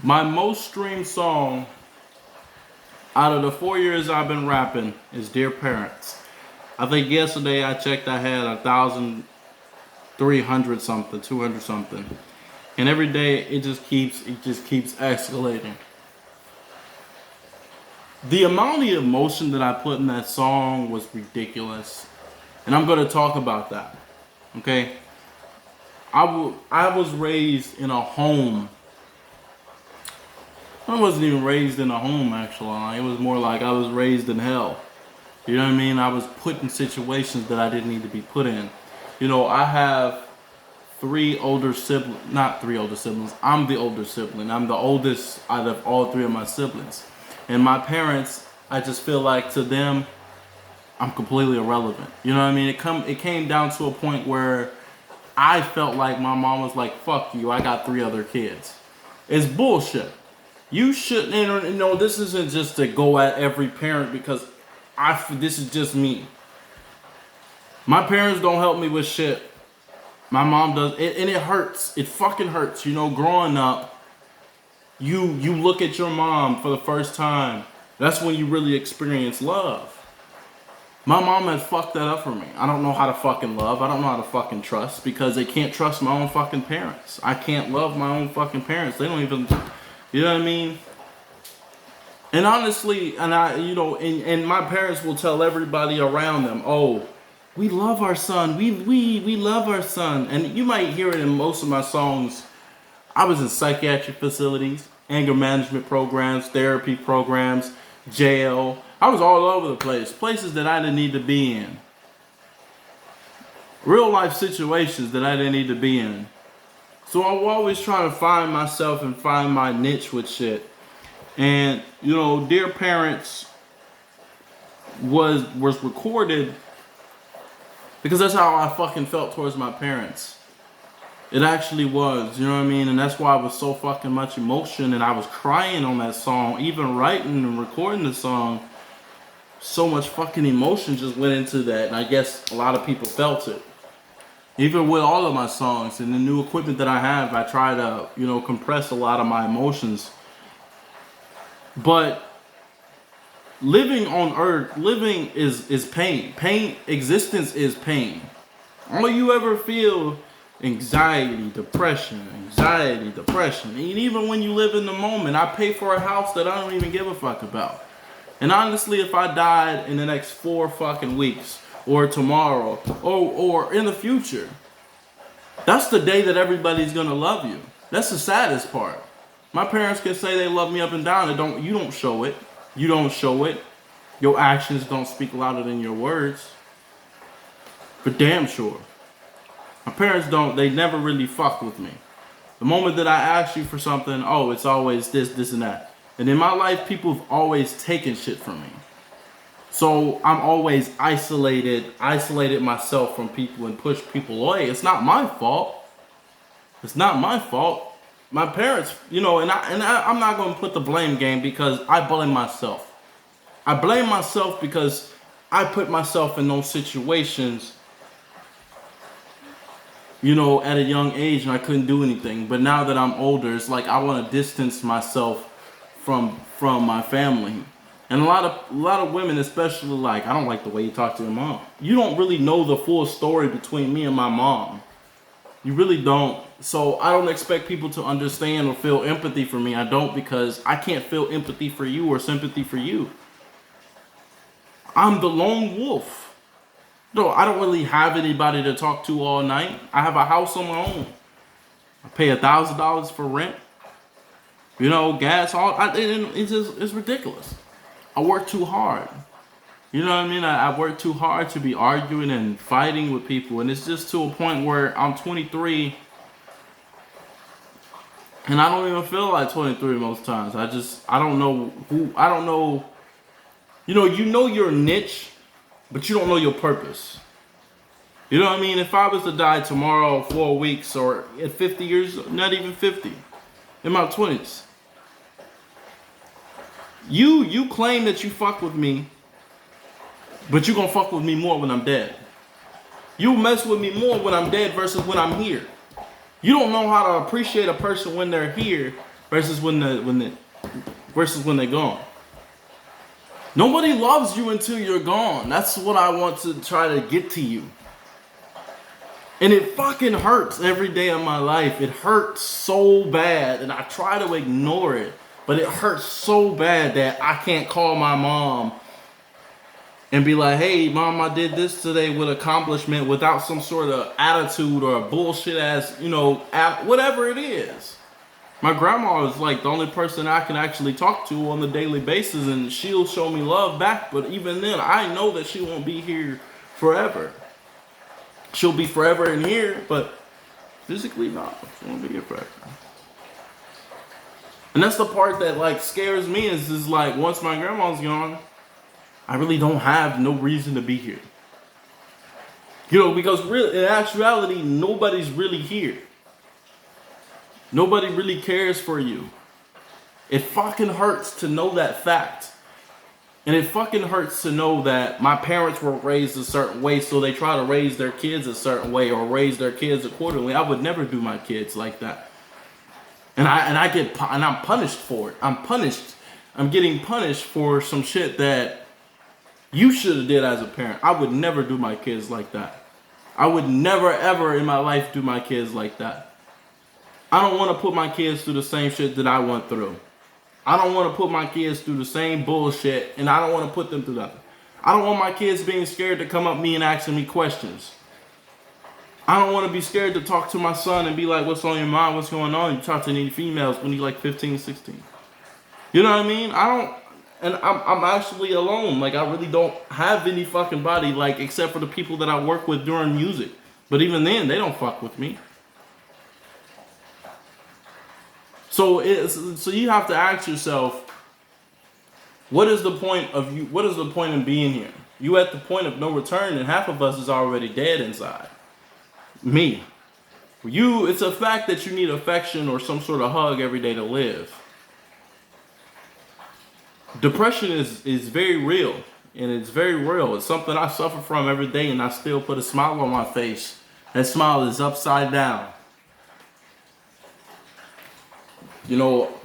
My most streamed song out of the 4 years I've been rapping is Dear Parents. I think yesterday I checked, I had 1,300 something, 200 something. And every day it just keeps escalating. The amount of emotion that I put in that song was ridiculous. And I'm going to talk about that. Okay? I was raised in a home. I wasn't even raised in a home, actually. It was more like I was raised in hell. You know what I mean? I was put in situations that I didn't need to be put in. I have three older siblings, not three older siblings. I'm the older sibling. I'm the oldest out of all three of my siblings. And my parents, I just feel like to them, I'm completely irrelevant. You know what I mean? It came down to a point where I felt like my mom was like, "Fuck you, I got three other kids." It's bullshit. You shouldn't, this isn't just to go at every parent because this is just me. My parents don't help me with shit. My mom does, and it hurts. It fucking hurts. Growing up, you look at your mom for the first time. That's when you really experience love. My mom has fucked that up for me. I don't know how to fucking love. I don't know how to fucking trust because I can't trust my own fucking parents. I can't love my own fucking parents. They don't even, you know what I mean? And honestly, and my parents will tell everybody around them, "Oh, we love our son. We love our son." And you might hear it in most of my songs. I was in psychiatric facilities, anger management programs, therapy programs, jail. I was all over the place. Places that I didn't need to be in. Real life situations that I didn't need to be in. So I'm always trying to find myself and find my niche with shit. And, Dear Parents was recorded because that's how I fucking felt towards my parents. It actually was, you know what I mean? And that's why I was so fucking much emotion and I was crying on that song. Even writing and recording the song, so much fucking emotion just went into that. And I guess a lot of people felt it. Even with all of my songs and the new equipment that I have, I try to, compress a lot of my emotions. But living on earth, living is pain. Existence is pain. All you ever feel, anxiety, depression. And even when you live in the moment, I pay for a house that I don't even give a fuck about. And honestly, if I died in the next 4 fucking weeks, or tomorrow, or in the future, that's the day that everybody's gonna love you. That's the saddest part. My parents can say they love me up and down. You don't show it. You don't show it. Your actions don't speak louder than your words. But damn sure. My parents they never really fucked with me. The moment that I ask you for something, oh, it's always this, and that. And in my life, people have always taken shit from me. So I'm always isolated myself from people and push people away. It's not my fault. It's not my fault. My parents, I'm not going to put the blame game because I blame myself. I blame myself because I put myself in those situations, at a young age and I couldn't do anything. But now that I'm older, it's like I want to distance myself from my family. And a lot of women, especially, like, I don't like the way you talk to your mom. You don't really know the full story between me and my mom. You really don't. So I don't expect people to understand or feel empathy for me. I don't, because I can't feel empathy for you or sympathy for you. I'm the lone wolf. No, I don't really have anybody to talk to all night. I have a house on my own. I pay $1,000 for rent. Gas, it's ridiculous. I work too hard. You know what I mean? I work too hard to be arguing and fighting with people. And it's just to a point where I'm 23 and I don't even feel like 23 most times. I don't know. You know your niche, but you don't know your purpose. You know what I mean? If I was to die tomorrow, 4 weeks, or at 50 years, not even 50, in my 20s, you claim that you fuck with me, but you gonna fuck with me more when I'm dead. You mess with me more when I'm dead versus when I'm here. You don't know how to appreciate a person when they're here, versus when they're gone. Nobody loves you until you're gone. That's what I want to try to get to you. And it fucking hurts every day of my life. It hurts so bad, and I try to ignore it, but it hurts so bad that I can't call my mom and be like, hey, mom, I did this today with accomplishment without some sort of attitude or a bullshit ass, whatever it is. My grandma is like the only person I can actually talk to on a daily basis, and she'll show me love back, but even then, I know that she won't be here forever. She'll be forever in here, but physically, no, she won't be here forever. And that's the part that like scares me is like once my grandma's gone, I really don't have no reason to be here. Because really, in actuality, nobody's really here. Nobody really cares for you. It fucking hurts to know that fact. And it fucking hurts to know that my parents were raised a certain way, so they try to raise their kids a certain way or raise their kids accordingly. I would never do my kids like that. And I'm punished for it. I'm getting punished for some shit that you should have did as a parent. I would never do my kids like that. I would never ever in my life do my kids like that. I don't want to put my kids through the same shit that I went through. I don't want to put my kids through the same bullshit, and I don't want to put them through that. I don't want my kids being scared to come up to me and asking me questions. I don't want to be scared to talk to my son and be like, what's on your mind? What's going on? You talk to any females when you're like 15, 16. You know what I mean? I'm actually alone. Like, I really don't have any fucking body, like, except for the people that I work with during music. But even then, they don't fuck with me. So you have to ask yourself, what is the point of you? What is the point in being here? You at the point of no return, and half of us is already dead inside. Me. For you, it's a fact that you need affection or some sort of hug every day to live. Depression is very real, and it's very real. It's something I suffer from every day, and I still put a smile on my face. That smile is upside down.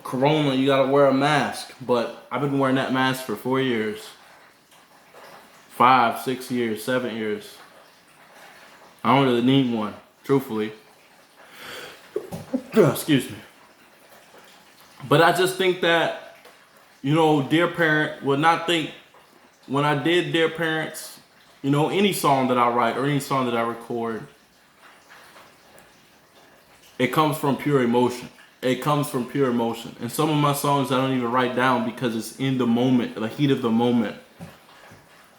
Corona, you gotta wear a mask, but I've been wearing that mask for 4 years. 5, 6 years, 7 years. I don't really need one, truthfully. Excuse me. But I just think that, Dear Parent would not think, when I did Dear Parents, any song that I write or any song that I record, it comes from pure emotion. It comes from pure emotion. And some of my songs I don't even write down because it's in the moment, the heat of the moment.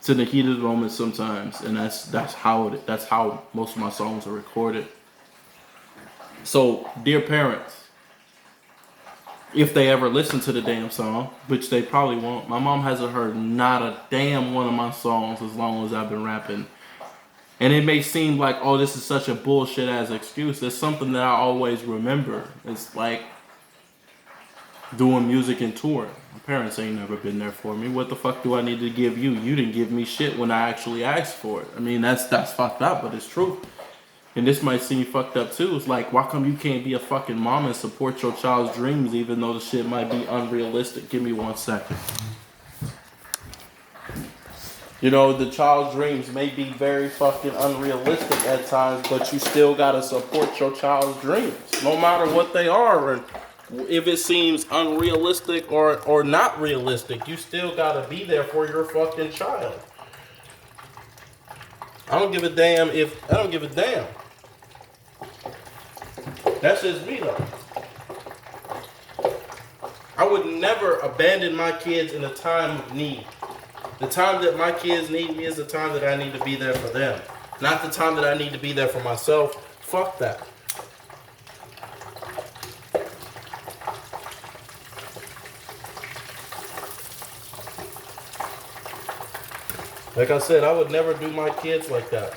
It's in the heat of the moment sometimes, and that's how most of my songs are recorded. So, Dear Parents, if they ever listen to the damn song, which they probably won't, my mom hasn't heard not a damn one of my songs as long as I've been rapping. And it may seem like, oh, this is such a bullshit ass excuse. It's something that I always remember. It's like doing music and touring. My parents ain't never been there for me. What the fuck do I need to give you? You didn't give me shit when I actually asked for it. I mean, that's fucked up, but it's true. And this might seem fucked up too. It's like, why come you can't be a fucking mom and support your child's dreams even though the shit might be unrealistic? Give me 1 second. The child's dreams may be very fucking unrealistic at times, but you still gotta support your child's dreams, no matter what they are. And if it seems unrealistic or not realistic, you still gotta be there for your fucking child. I don't give a damn. That's just me though. I would never abandon my kids in a time of need. The time that my kids need me is the time that I need to be there for them. Not the time that I need to be there for myself. Fuck that. Like I said, I would never do my kids like that.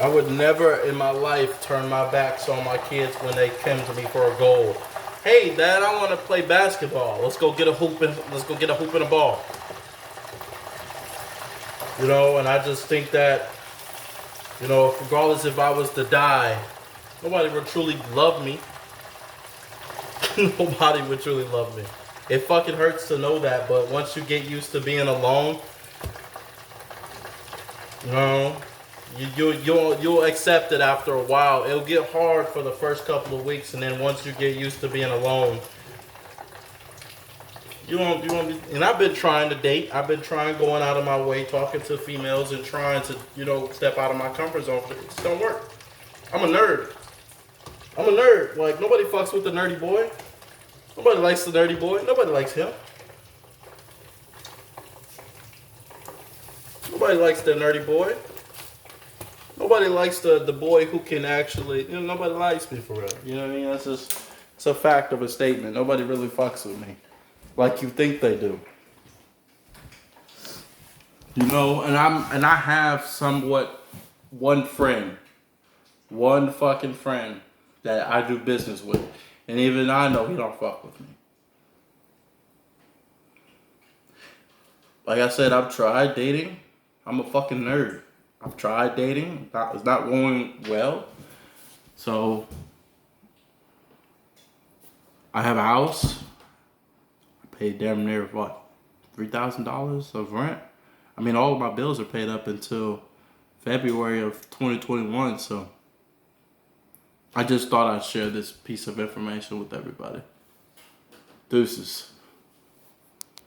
I would never in my life turn my backs on my kids when they come to me for a goal. Hey, Dad, I want to play basketball. Let's go get a hoop and a ball. And I just think that You know, regardless if I was to die, nobody would truly love me. Nobody would truly love me. It fucking hurts to know that, but once you get used to being alone, you know, you'll accept it after a while. It'll get hard for the first couple of weeks, and then once you get used to being alone, you won't be. And I've been trying to date. I've been trying going out of my way, talking to females, and trying to step out of my comfort zone. It just don't work. I'm a nerd. I'm a nerd. Like, nobody fucks with the nerdy boy. Nobody likes the nerdy boy. Nobody likes him. Nobody likes the nerdy boy. Nobody likes the boy who can actually, nobody likes me for real. You know what I mean? That's just, it's a fact of a statement. Nobody really fucks with me like you think they do. You know, and I have somewhat one fucking friend that I do business with. And even I know he don't fuck with me. Like I said, I've tried dating. I'm a fucking nerd. I've tried dating. It's not going well. So, I have a house. I pay damn near, what, $3,000 of rent? I mean, all of my bills are paid up until February of 2021, so I just thought I'd share this piece of information with everybody. Deuces.